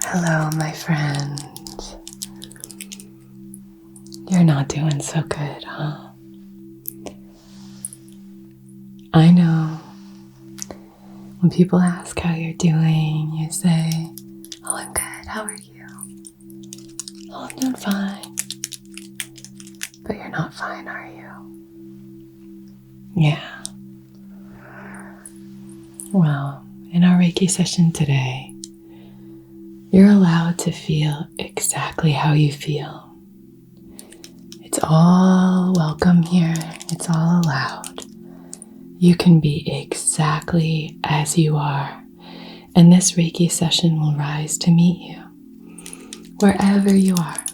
Hello, my friend. You're not doing so good, huh? I know. When people ask how you're doing, you say, "Oh, I'm good. How are you?" "Oh, I'm doing fine." But you're not fine, are you? Yeah. Well, in our Reiki session today, you're allowed to feel exactly how you feel. It's all welcome here. It's all allowed. You can be exactly as you are, and this Reiki session will rise to meet you wherever you are.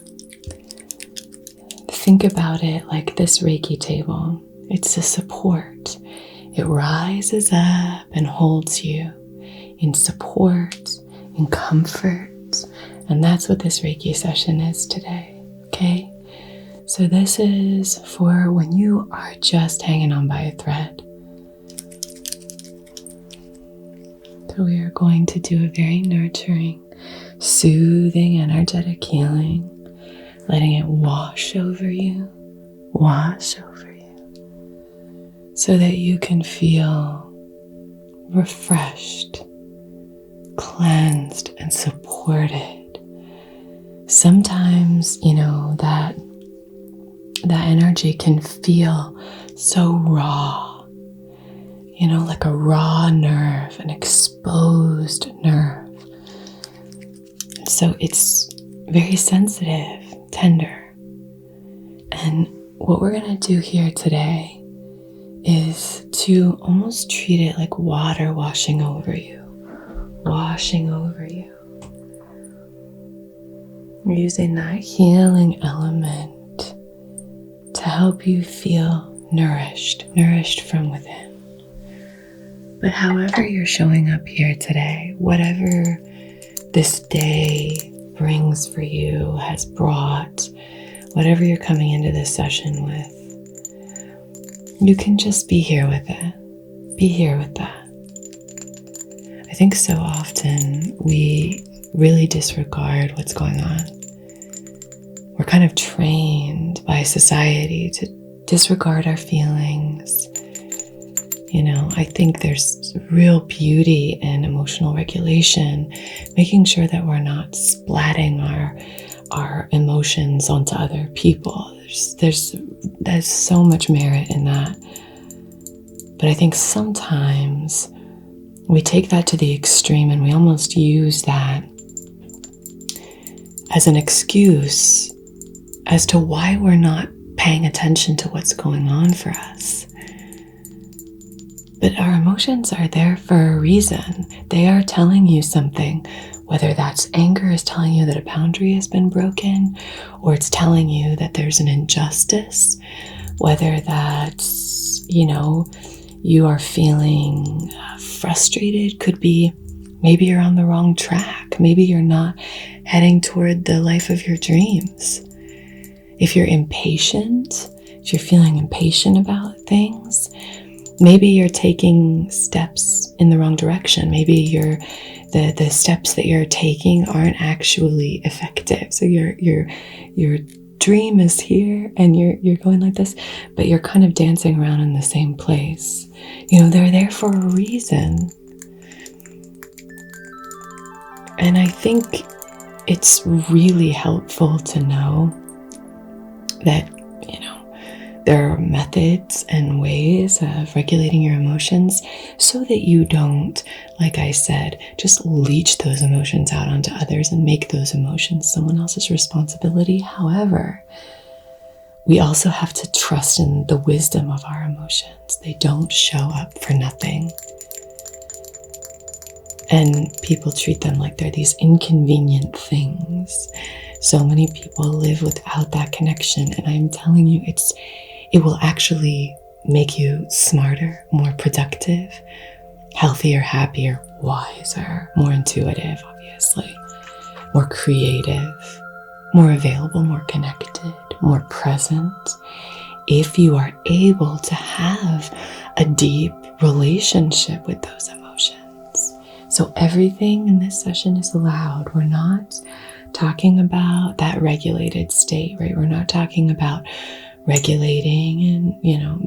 Think about it like this Reiki table. It's a support. It rises up and holds you in support, in comfort, and that's what this Reiki session is today, okay? So this is for when you are just hanging on by a thread. So we are going to do a very nurturing, soothing, energetic healing, letting it wash over you, so that you can feel refreshed, cleansed, and supported. Sometimes, that energy can feel so raw, like a raw nerve, an exposed nerve. So it's very sensitive, tender. And what we're going to do here today is to almost treat it like water washing over you. We're using that healing element to help you feel nourished from within. But however you're showing up here today, whatever this day brings for you, has brought, whatever you're coming into this session with, you can just be here with it. Be here with that. I think so often we really disregard what's going on. We're kind of trained by society to disregard our feelings. I think there's real beauty in emotional regulation, making sure that we're not splatting our emotions onto other people. There's so much merit in that. But I think sometimes we take that to the extreme and we almost use that as an excuse as to why we're not paying attention to what's going on for us. But our emotions are there for a reason. They are telling you something, whether that's anger is telling you that a boundary has been broken, or it's telling you that there's an injustice, whether that's, you are feeling frustrated, could be maybe you're on the wrong track. Maybe you're not heading toward the life of your dreams. If you're impatient, if you're feeling impatient about things, maybe you're taking steps in the wrong direction. Maybe the steps that you're taking aren't actually effective. So your dream is here and you're going like this, but you're kind of dancing around in the same place. They're there for a reason. And I think it's really helpful to know that, there are methods and ways of regulating your emotions so that you don't, like I said, just leech those emotions out onto others and make those emotions someone else's responsibility. However, we also have to trust in the wisdom of our emotions. They don't show up for nothing. And people treat them like they're these inconvenient things. So many people live without that connection. And I'm telling you, it will actually make you smarter, more productive, healthier, happier, wiser, more intuitive, obviously, more creative, more available, more connected, more present, if you are able to have a deep relationship with those emotions. So everything in this session is allowed. We're not talking about that regulated state, right? We're not talking about regulating and,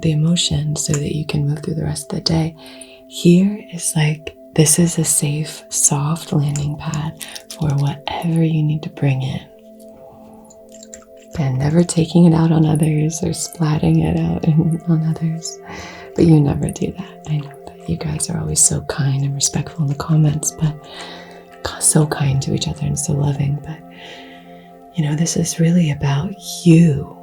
the emotions so that you can move through the rest of the day. Here is like, this is a safe, soft landing pad for whatever you need to bring in. And never taking it out on others or splatting it out on others. But you never do that. I know that you guys are always so kind and respectful in the comments, but so kind to each other and so loving. But, this is really about you.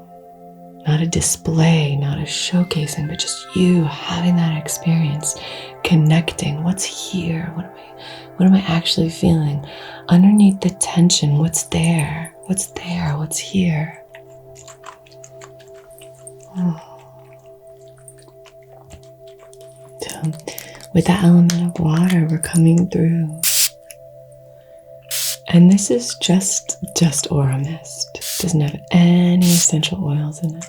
Not a display, not a showcasing, but just you having that experience, connecting. What's here? What am I actually feeling? Underneath the tension, what's there? What's there? What's here? So, with the element of water, we're coming through. And this is just aura mist. It doesn't have any essential oils in it.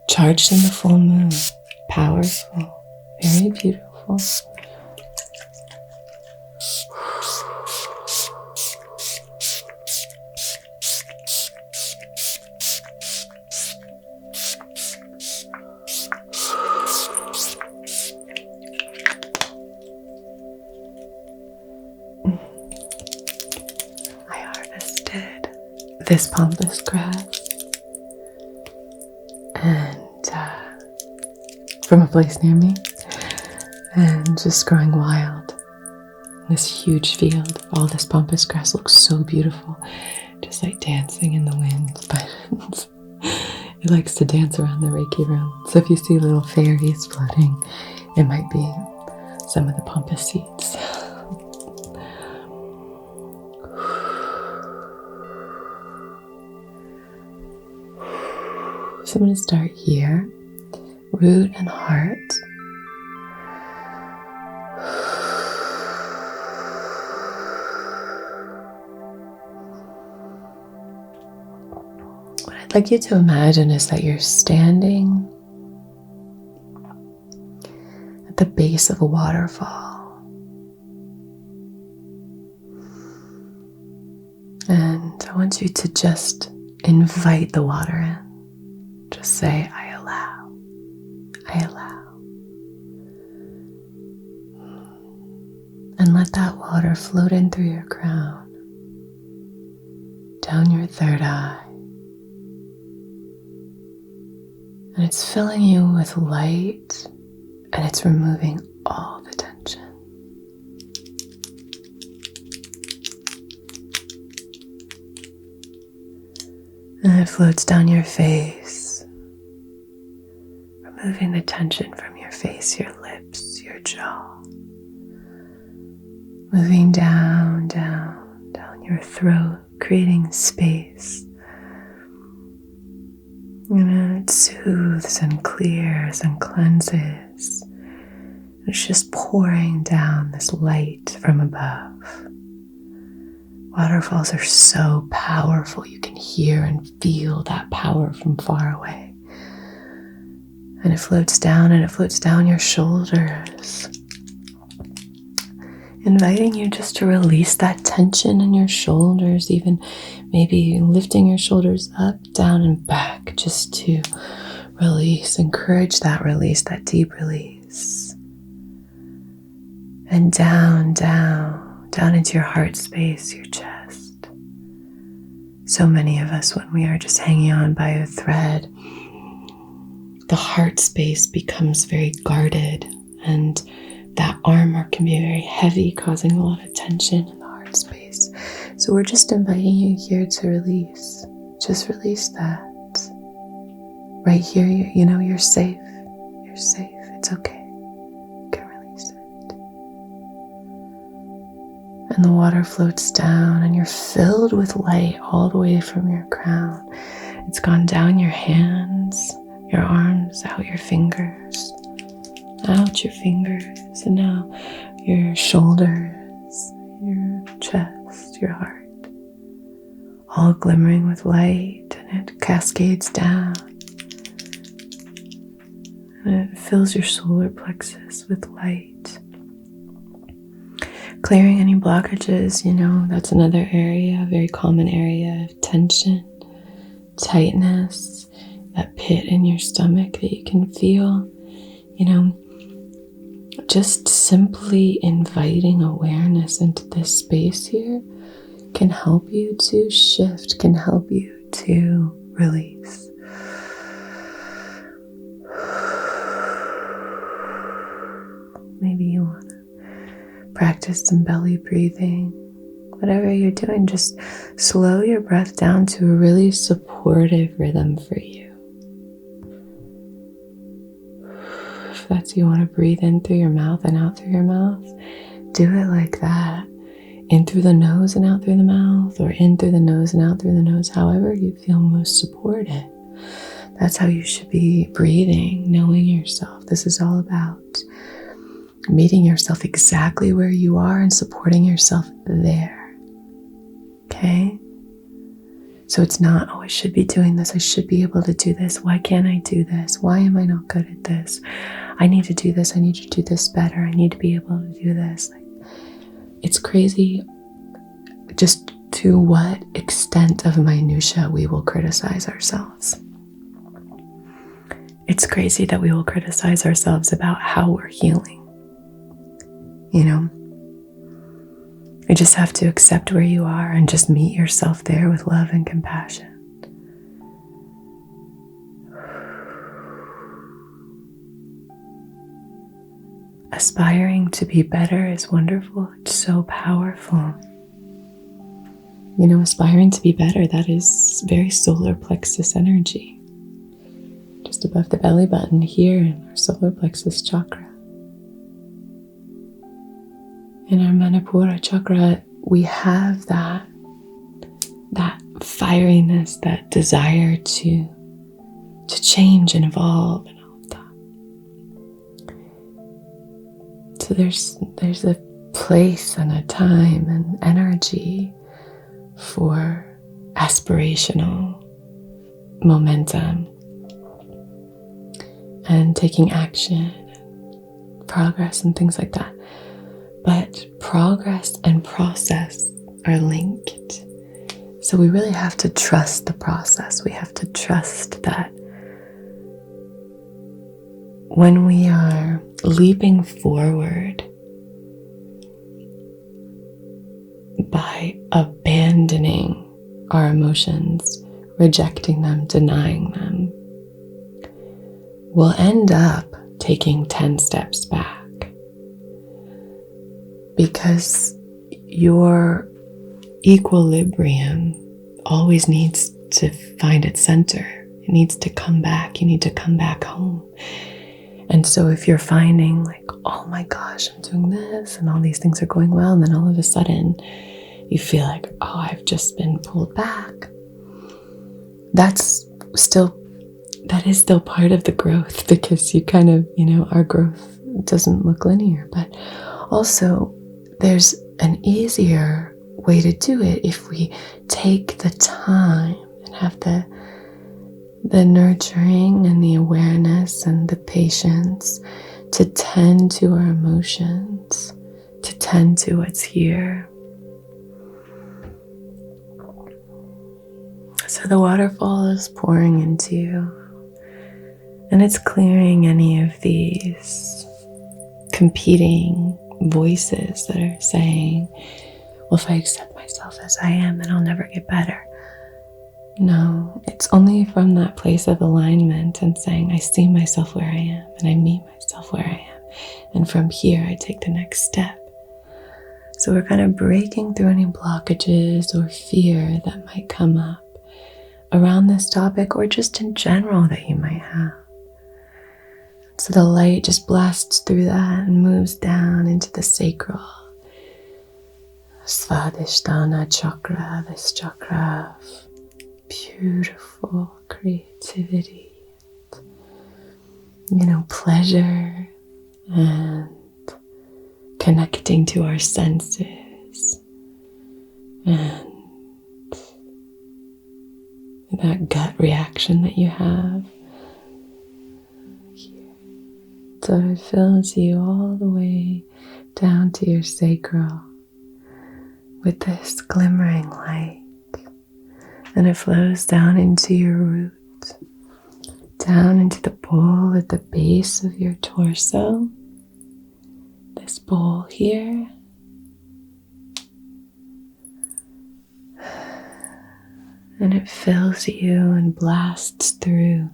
Charged in the full moon. Powerful. Very beautiful. This pampas grass and from a place near me, and just growing wild. This huge field, all this pampas grass looks so beautiful, just like dancing in the wind. But it likes to dance around the Reiki room. So if you see little fairies floating, it might be some of the pampas seeds. So I'm going to start here, root and heart. What I'd like you to imagine is that you're standing at the base of a waterfall. And I want you to just invite the water in. Just say, I allow, I allow. And let that water float in through your crown, down your third eye. And it's filling you with light, and it's removing all the tension. And it floats down your face, removing the tension from your face, your lips, your jaw. Moving down, down, down your throat, creating space. And it soothes and clears and cleanses. It's just pouring down this light from above. Waterfalls are so powerful. You can hear and feel that power from far away. And it floats down, and it floats down your shoulders, inviting you just to release that tension in your shoulders, even maybe lifting your shoulders up, down, and back, just to release, encourage that release, that deep release. And down, down, down into your heart space, your chest. So many of us, when we are just hanging on by a thread, the heart space becomes very guarded, and that armor can be very heavy, causing a lot of tension in the heart space. So we're just inviting you here to release. Just release that. Right here, you're safe. You're safe. It's okay. You can release it. And the water floats down, and you're filled with light all the way from your crown. It's gone down your hands, your arms, out your fingers, and now your shoulders, your chest, your heart, all glimmering with light, and it cascades down, and it fills your solar plexus with light. Clearing any blockages, that's another area, a very common area of tension, tightness, that pit in your stomach that you can feel. Just simply inviting awareness into this space here can help you to shift, can help you to release. Maybe you want to practice some belly breathing. Whatever you're doing, just slow your breath down to a really supportive rhythm for you. If that's you want to breathe in through your mouth and out through your mouth, do it like that. In through the nose and out through the mouth, or in through the nose and out through the nose, however you feel most supported. That's how you should be breathing, knowing yourself. This is all about meeting yourself exactly where you are and supporting yourself there. Okay? So it's not, I should be doing this. I should be able to do this. Why can't I do this? Why am I not good at this? I need to do this. I need to do this better. I need to be able to do this. It's crazy just to what extent of minutia we will criticize ourselves. It's crazy that we will criticize ourselves about how we're healing. You just have to accept where you are and just meet yourself there with love and compassion. Aspiring to be better is wonderful. It's so powerful. Aspiring to be better, that is very solar plexus energy. Just above the belly button here in our solar plexus chakra. In our Manipura chakra, we have that fieriness, that desire to change and evolve and all of that. So there's a place and a time and energy for aspirational momentum and taking action and progress and things like that. But progress and process are linked. So we really have to trust the process. We have to trust that when we are leaping forward by abandoning our emotions, rejecting them, denying them, we'll end up taking 10 steps back. Because your equilibrium always needs to find its center. It needs to come back. You need to come back home. And so if you're finding oh my gosh, I'm doing this and all these things are going well, and then all of a sudden you feel I've just been pulled back. That is still part of the growth, because you kind of, our growth doesn't look linear, but also there's an easier way to do it if we take the time and have the nurturing and the awareness and the patience to tend to our emotions, to tend to what's here. So the waterfall is pouring into you, and it's clearing any of these competing voices that are saying, well, if I accept myself as I am, then I'll never get better. No, it's only from that place of alignment and saying, I see myself where I am and I meet myself where I am. And from here, I take the next step. So we're kind of breaking through any blockages or fear that might come up around this topic, or just in general that you might have. So the light just blasts through that and moves down into the sacral Svadhisthana chakra, this chakra of beautiful creativity, pleasure and connecting to our senses and that gut reaction that you have. So it fills you all the way down to your sacral with this glimmering light. And it flows down into your root, down into the bowl at the base of your torso. This bowl here. And it fills you and blasts through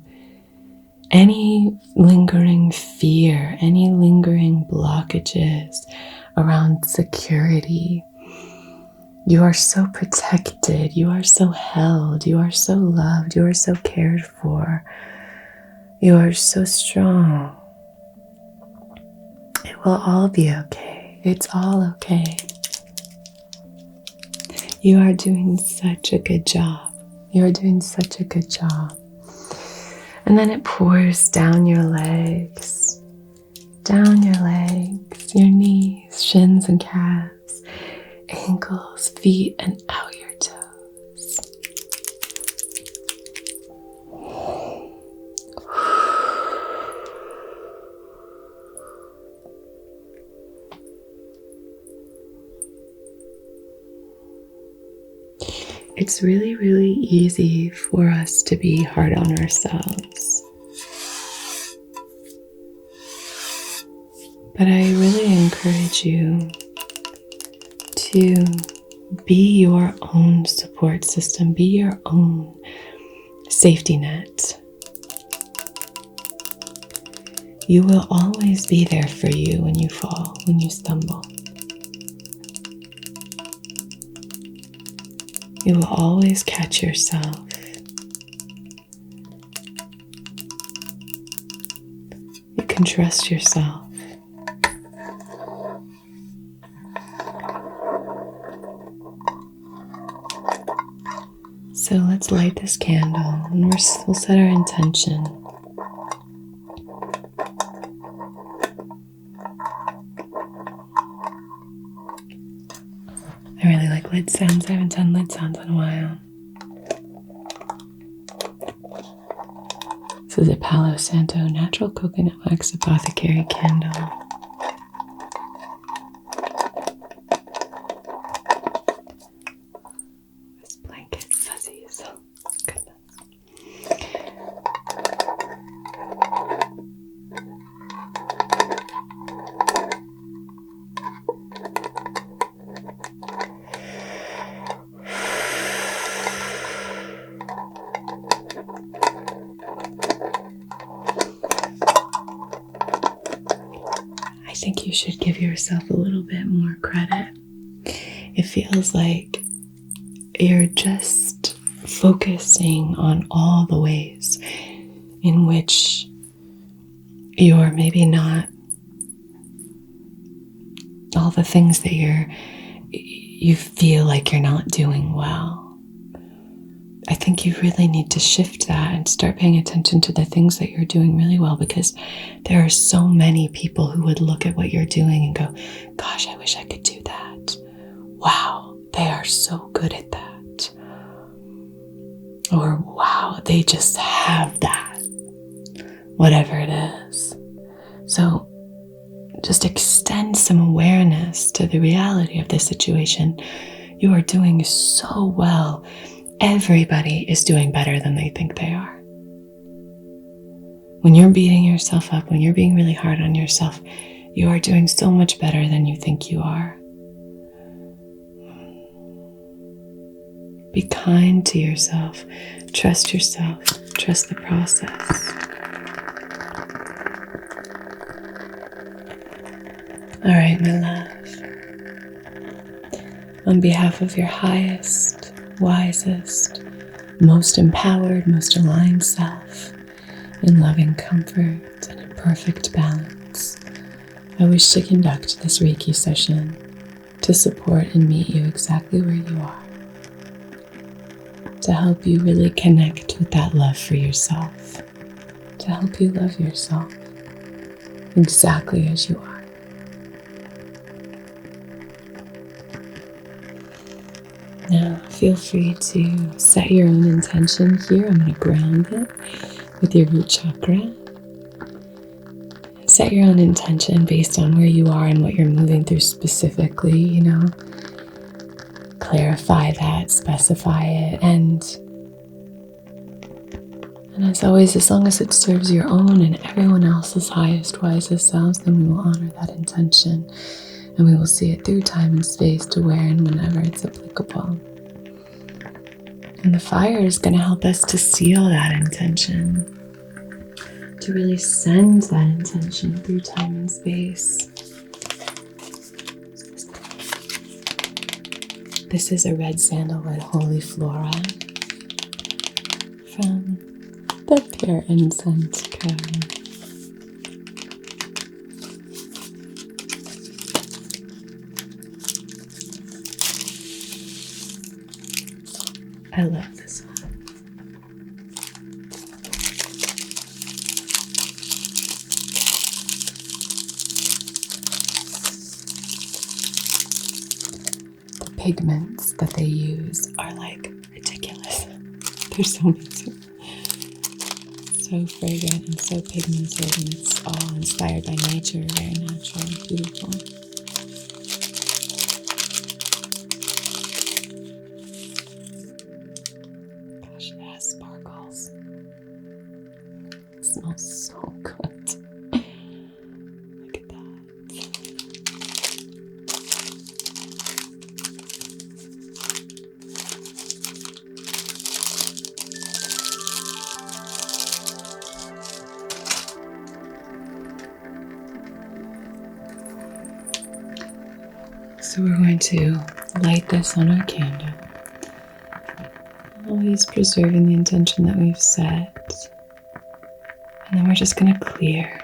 any lingering fear, any lingering blockages around security. You are so protected, you are so held, you are so loved, you are so cared for, you are so strong. It will all be okay. It's all okay. You are doing such a good job. You are doing such a good job. And then it pours down your legs, your knees, shins and calves, ankles, feet, and out your toes. It's really, really easy for us to be hard on ourselves. But I really encourage you to be your own support system, be your own safety net. You will always be there for you when you fall, when you stumble. You will always catch yourself. You can trust yourself. So let's light this candle and we'll set our intention. I really like lid sounds. I haven't done lid sounds in a while. This is a Palo Santo natural coconut wax apothecary candle. This blanket fuzzies. Goodness. I think you should give yourself a little bit more credit. It feels like you're just focusing on all the ways in which you're maybe not, all the things that you feel like you're not doing well. I think you really need to shift that and start paying attention to the things that you're doing really well, because there are so many people who would look at what you're doing and go, gosh, I wish I could do that. Wow, they are so good at that. Or wow, they just have that. Whatever it is. So just extend some awareness to the reality of this situation. You are doing so well. Everybody is doing better than they think they are. When you're beating yourself up, when you're being really hard on yourself, you are doing so much better than you think you are. Be kind to yourself. Trust the process. All right, my love. On behalf of your highest, wisest, most empowered, most aligned self, in loving comfort and in perfect balance, I wish to conduct this Reiki session to support and meet you exactly where you are, to help you really connect with that love for yourself, to help you love yourself exactly as you are. Now, feel free to set your own intention here. I'm going to ground it with your root chakra. set your own intention based on where you are and what you're moving through specifically, you know. Clarify that, specify it, and as always, as long as it serves your own and everyone else's highest, wisest selves, then we will honor that intention and we will see it through time and space to where and whenever it's applicable. And the fire is going to help us to seal that intention, to really send that intention through time and space. This is a red sandalwood holy flora from the Pure Incense Co. I love this one. The pigments that they use are like ridiculous. They're so amazing. So fragrant and so pigmented, and it's all inspired by nature, very natural, beautiful. Gosh, it has sparkles. It smells so good. Look at that. So we're going to light this on our candle, always preserving the intention that we've set. And then we're just going to clear.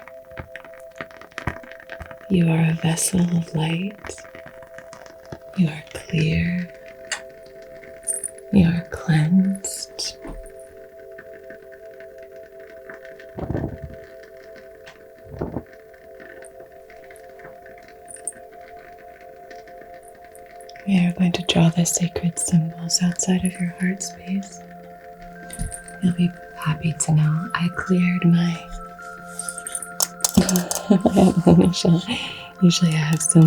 You are a vessel of light. You are clear. You are cleansed. We are going to draw the sacred symbols outside of your heart space. You'll be happy to know I cleared my Usually I have so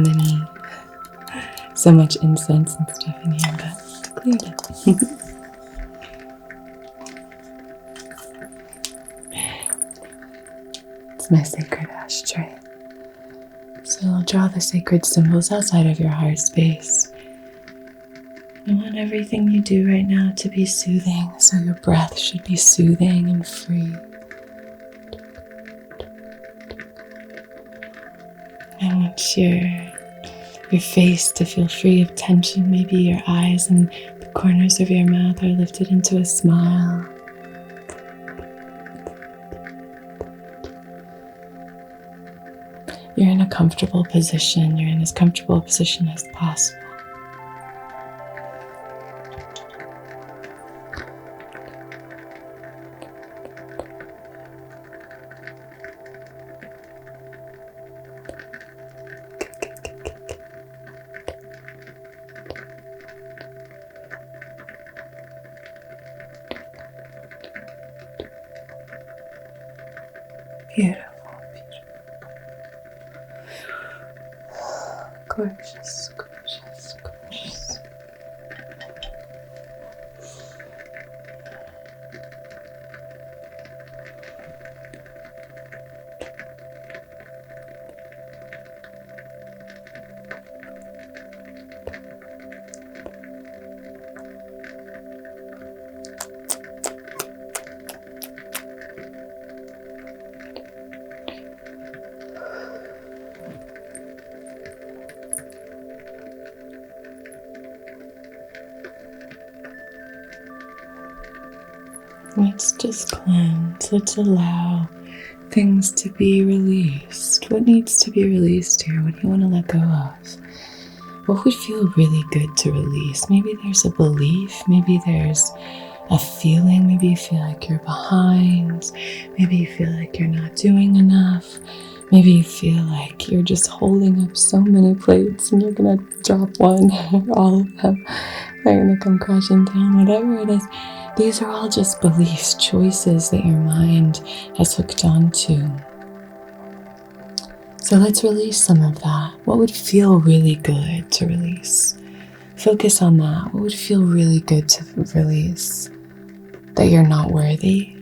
much incense and stuff in here, but I cleared it. It's my sacred ashtray. So I'll draw the sacred symbols outside of your heart space. I want everything you do right now to be soothing, so your breath should be soothing and free. I want your face to feel free of tension. Maybe your eyes and the corners of your mouth are lifted into a smile. You're in a comfortable position. You're in as comfortable a position as possible. Beautiful, beautiful. Gorgeous, gorgeous, gorgeous. Let's just cleanse. Let's allow things to be released. What needs to be released here? What do you want to let go of? What would feel really good to release? Maybe there's a belief. Maybe there's a feeling. Maybe you feel like you're behind. Maybe you feel like you're not doing enough. Maybe you feel like you're just holding up so many plates and you're going to drop one or all of them. They're going to come crashing down, whatever it is. These are all just beliefs, choices that your mind has hooked onto. So let's release some of that. What would feel really good to release? Focus on that. What would feel really good to release? That you're not worthy,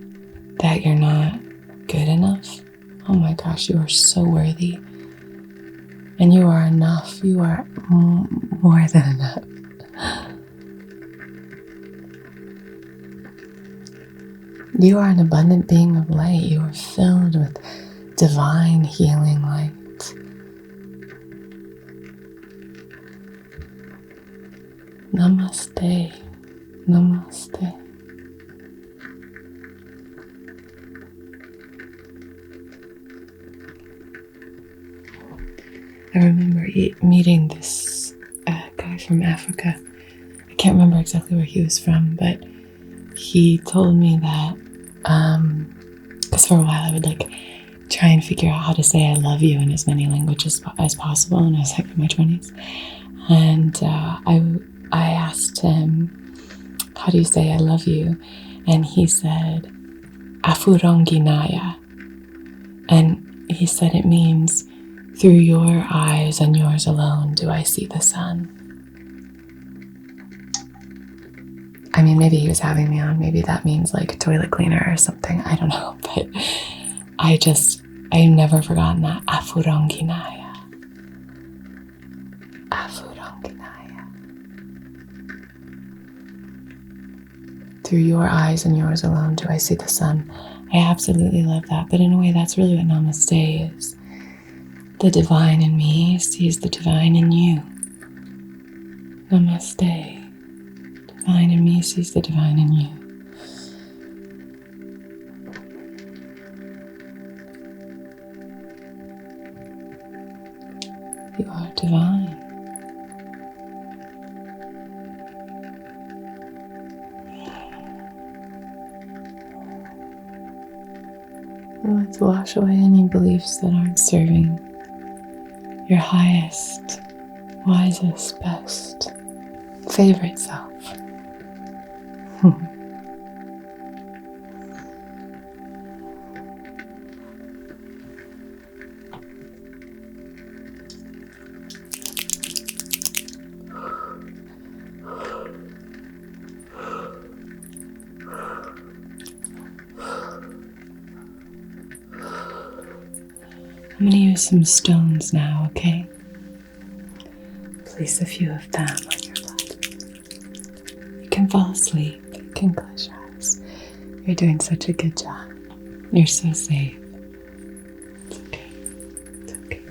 that you're not good enough. Oh my gosh, you are so worthy. And you are enough. You are more than enough. You are an abundant being of light. You are filled with divine healing light. Namaste. Namaste. I remember meeting this guy from Africa. I can't remember exactly where he was from, but he told me that, because for a while I would try and figure out how to say I love you in as many languages as possible, and I was in my 20s. And I asked him, how do you say I love you? And he said, Afuronginaya. And he said it means, through your eyes and yours alone do I see the sun. I mean, maybe he was having me on. Maybe that means a toilet cleaner or something. I don't know. But I've never forgotten that. Afuronginaya. Afuronginaya. Through your eyes and yours alone do I see the sun. I absolutely love that. But in a way, that's really what Namaste is. The divine in me sees the divine in you. Namaste. Divine in me sees the divine in you. You are divine. Let's wash away any beliefs that aren't serving your highest, wisest, best, favorite self. I'm going to use some stones now, okay? Place a few of them on your body. You can fall asleep. You can close your eyes. You're doing such a good job. You're so safe. It's okay. It's okay.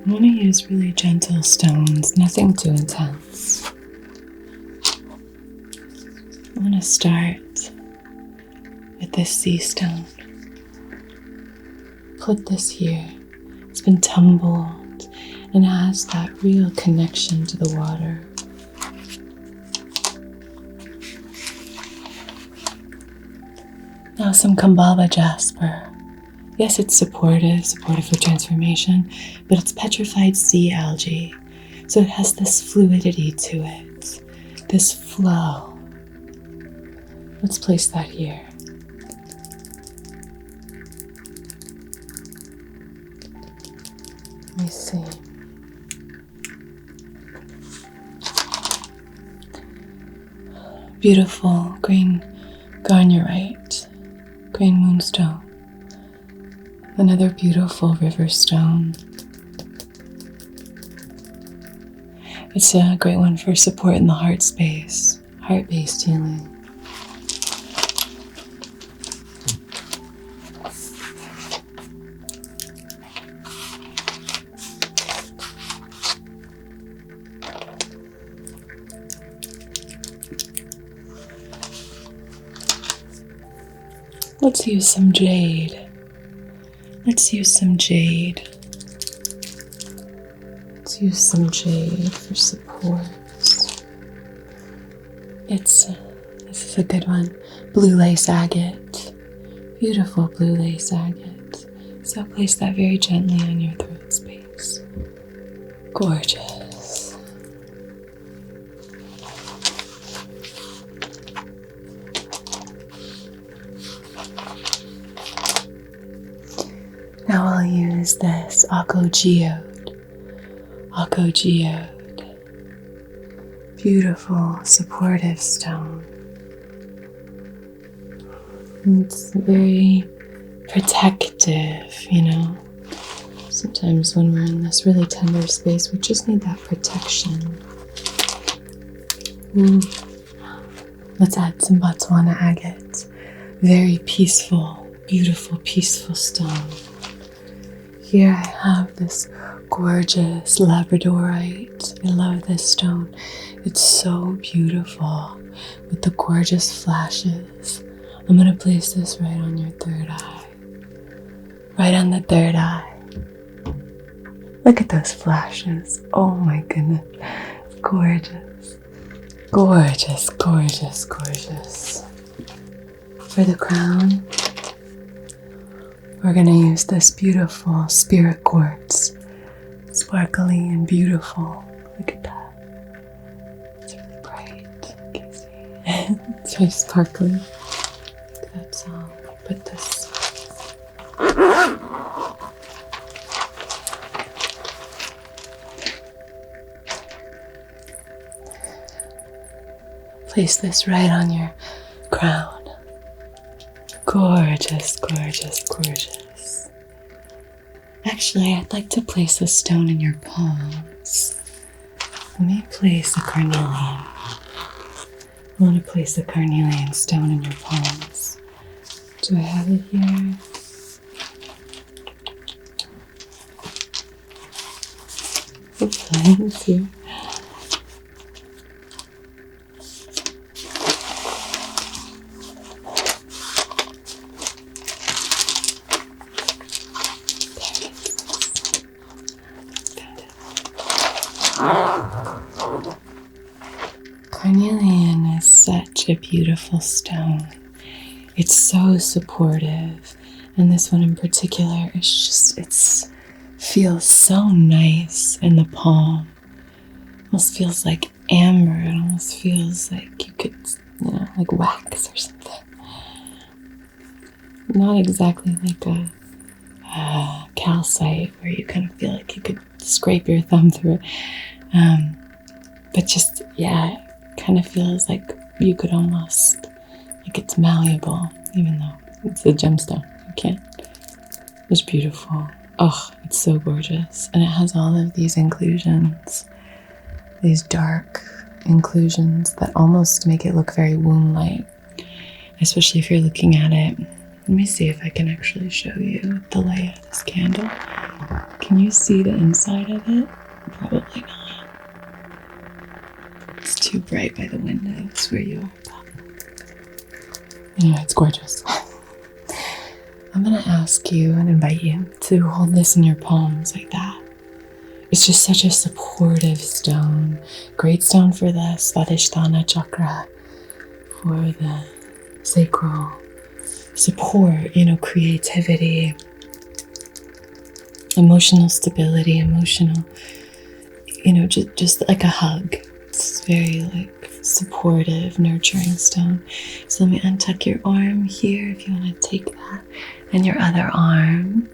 I want to use really gentle stones, nothing too intense. I want to start with this sea stone. Put this here. It's been tumbled and has that real connection to the water. Now some Kambaba jasper. Yes, it's supportive for transformation, but it's petrified sea algae. So it has this fluidity to it, this flow. Let's place that here. Let me see. Beautiful green garnierite, green moonstone. Another beautiful river stone. It's a great one for support in the heart space, heart-based healing. Let's use some jade. Let's use some jade. Let's use some jade for supports. This is a good one. Blue lace agate. Beautiful blue lace agate. So place that very gently on your throat space. Gorgeous. Now I'll use this xoxo. Xoxo. Beautiful, supportive stone. It's very protective, Sometimes when we're in this really tender space, we just need that protection. Let's add some Botswana agate. Very peaceful, beautiful, peaceful stone. Here I have this gorgeous labradorite. I love this stone. It's so beautiful with the gorgeous flashes. I'm going to place this right on your third eye. Right on the third eye. Look at those flashes. Oh my goodness. Gorgeous. Gorgeous, gorgeous, gorgeous. For the crown, we're going to use this beautiful spirit quartz. Sparkly and beautiful. Look at that. It's really bright. You can see. It's very sparkly. That's all. Put this. Place this right on your crown. Gorgeous, gorgeous, gorgeous. Actually, I'd like to place a stone in your palms. Let me place a carnelian. I want to place a carnelian stone in your palms. Do I have it here? Hopefully, it's here. Carnelian is such a beautiful stone. It's so supportive, and this one in particular it feels so nice in the palm. Almost feels like amber. It almost feels like you could, like wax or something. Not exactly like a calcite where you kind of feel like you could scrape your thumb through it. But just, it kind of feels like you could almost, like it's malleable, even though it's a gemstone. You can't. It's beautiful. Oh, it's so gorgeous. And it has all of these inclusions, these dark inclusions that almost make it look very womb-like, especially if you're looking at it. Let me see if I can actually show you the light of this candle. Can you see the inside of it? Probably not. It's too bright by the windows where you are. Anyway, it's gorgeous. I'm going to ask you and invite you to hold this in your palms like that. It's just such a supportive stone. Great stone for the Swadhisthana chakra, for the sacral support, creativity, emotional stability, just like a hug. It's very like supportive, nurturing stone. So let me untuck your arm here if you want to take that, and your other arm.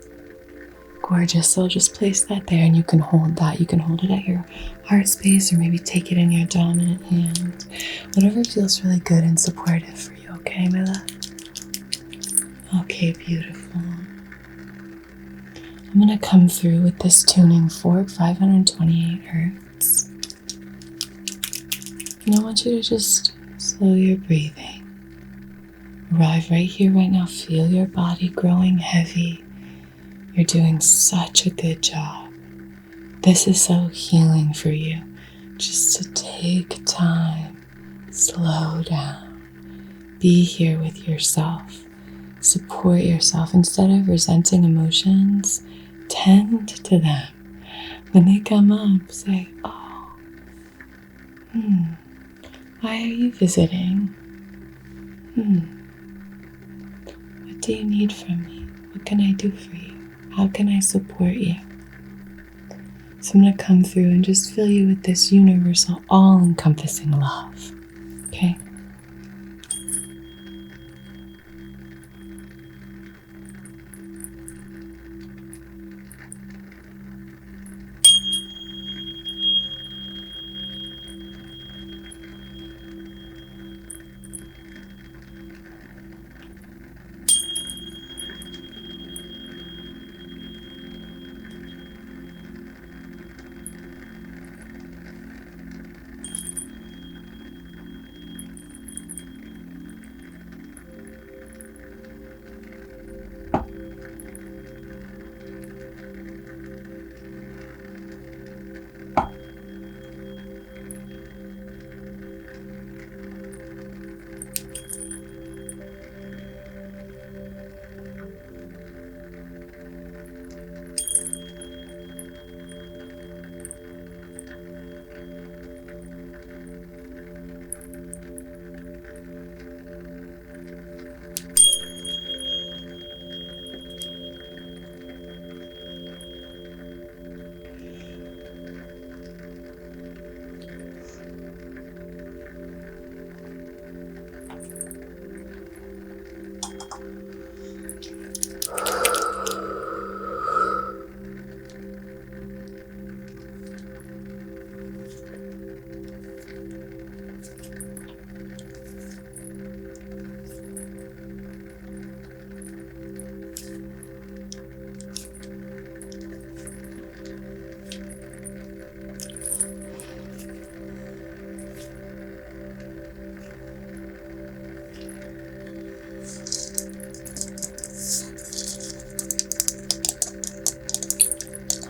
Gorgeous. So I'll just place that there, and you can hold that. You can hold it at your heart space, or maybe take it in your dominant hand. Whatever feels really good and supportive for you. Okay, my love? Okay, beautiful. I'm going to come through with this tuning fork, 528 hertz. And I want you to just slow your breathing. Arrive right here, right now. Feel your body growing heavy. You're doing such a good job. This is so healing for you. Just to take time, slow down, be here with yourself. support yourself. Instead of resenting emotions, tend to them. When they come up, say, oh, why are you visiting? What do you need from me? What can I do for you? How can I support you? So I'm going to come through and just fill you with this universal, all-encompassing love. Okay?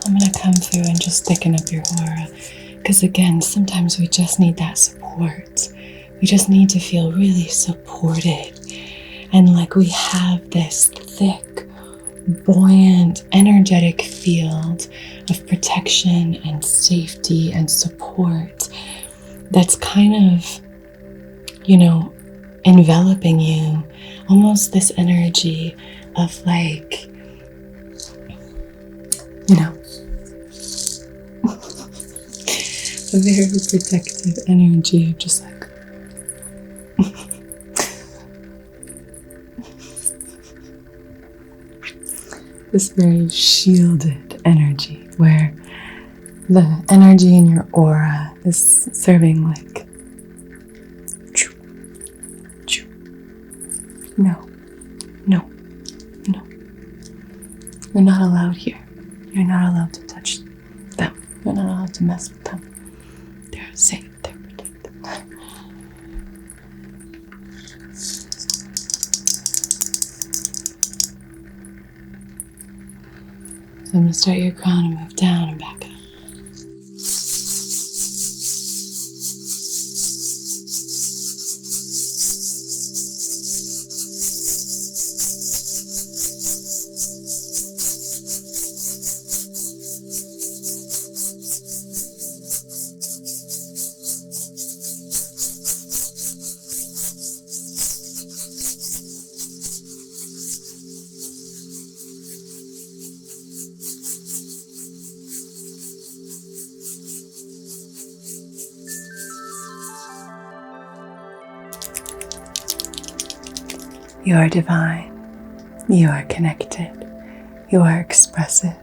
I'm going to come through and just thicken up your aura. Because again, sometimes we just need that support. We just need to feel really supported. And like we have this thick, buoyant, energetic field of protection and safety and support that's kind of, enveloping you. Almost this energy of like, a very protective energy of just like this very shielded energy where the energy in your aura is serving like no, you're not allowed here. You're not allowed to touch them. You're not allowed to mess with them. They're safe. They're protected. So I'm going to start your crown and move down and back up. You are divine. You are connected. You are expressive.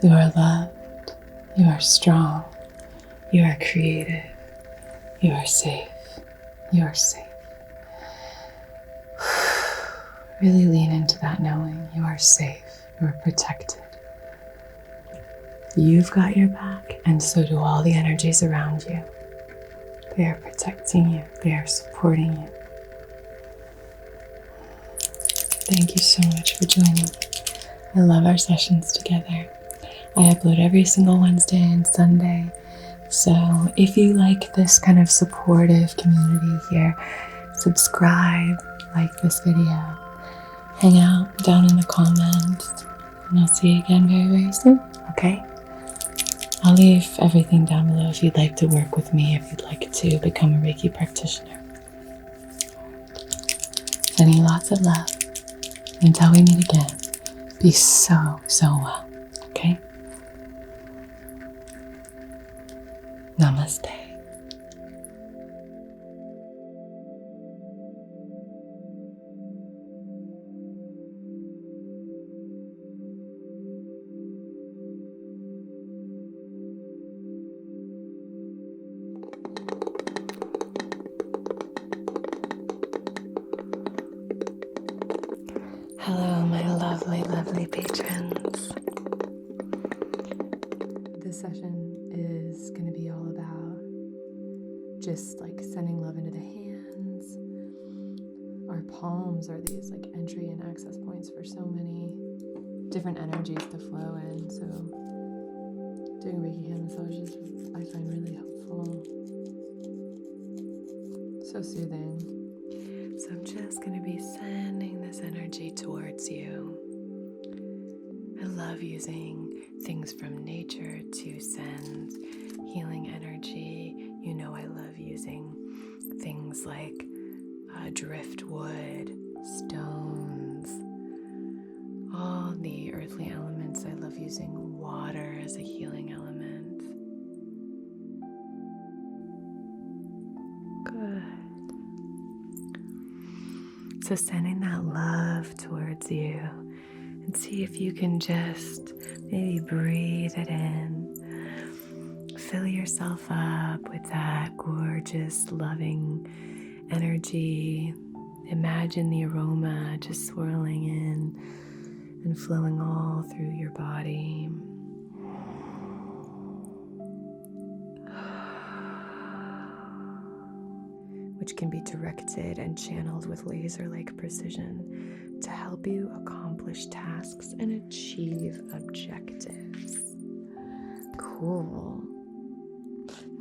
You are loved. You are strong. You are creative. You are safe. You are safe. Really lean into that knowing you are safe. You are protected. You've got your back, and so do all the energies around you. They are protecting you. They are supporting you. Thank you so much for joining. I love our sessions together. I upload every single Wednesday and Sunday. So if you like this kind of supportive community here, subscribe, like this video, hang out down in the comments, and I'll see you again very, very soon, okay? I'll leave everything down below if you'd like to work with me, if you'd like to become a Reiki practitioner. Sending you lots of love. Until we meet again, be so, so well, okay? Namaste. Hello, my lovely, lovely patrons. This session is going to be all about just like sending love into the hands. Our palms are these like entry and access points for so many different energies to flow in. So doing Reiki hand massages I find really helpful. So soothing. So I'm just going to be sending this energy towards you. I love using things from nature to send healing energy. You know I love using things like driftwood, stones, all the earthly elements. I love using water as a healing element. Good. So sending that love towards you, and see if you can just maybe breathe it in. Fill yourself up with that gorgeous, loving energy. Imagine the aroma just swirling in and flowing all through your body. Which can be directed and channeled with laser-like precision to help you accomplish tasks and achieve objectives. Cool.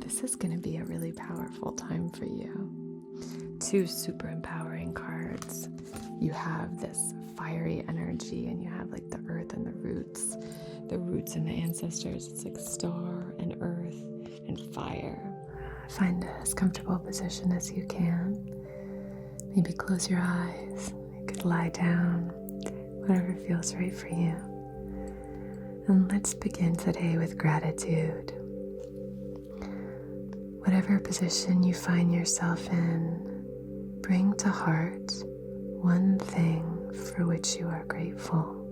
This is going to be a really powerful time for you. 2 super empowering cards. You have this fiery energy, and you have like the earth and the roots and the ancestors. It's like star and earth and fire. Find as comfortable a position as you can. Maybe close your eyes. You could lie down, whatever feels right for you. And let's begin today with gratitude. Whatever position you find yourself in, bring to heart one thing for which you are grateful.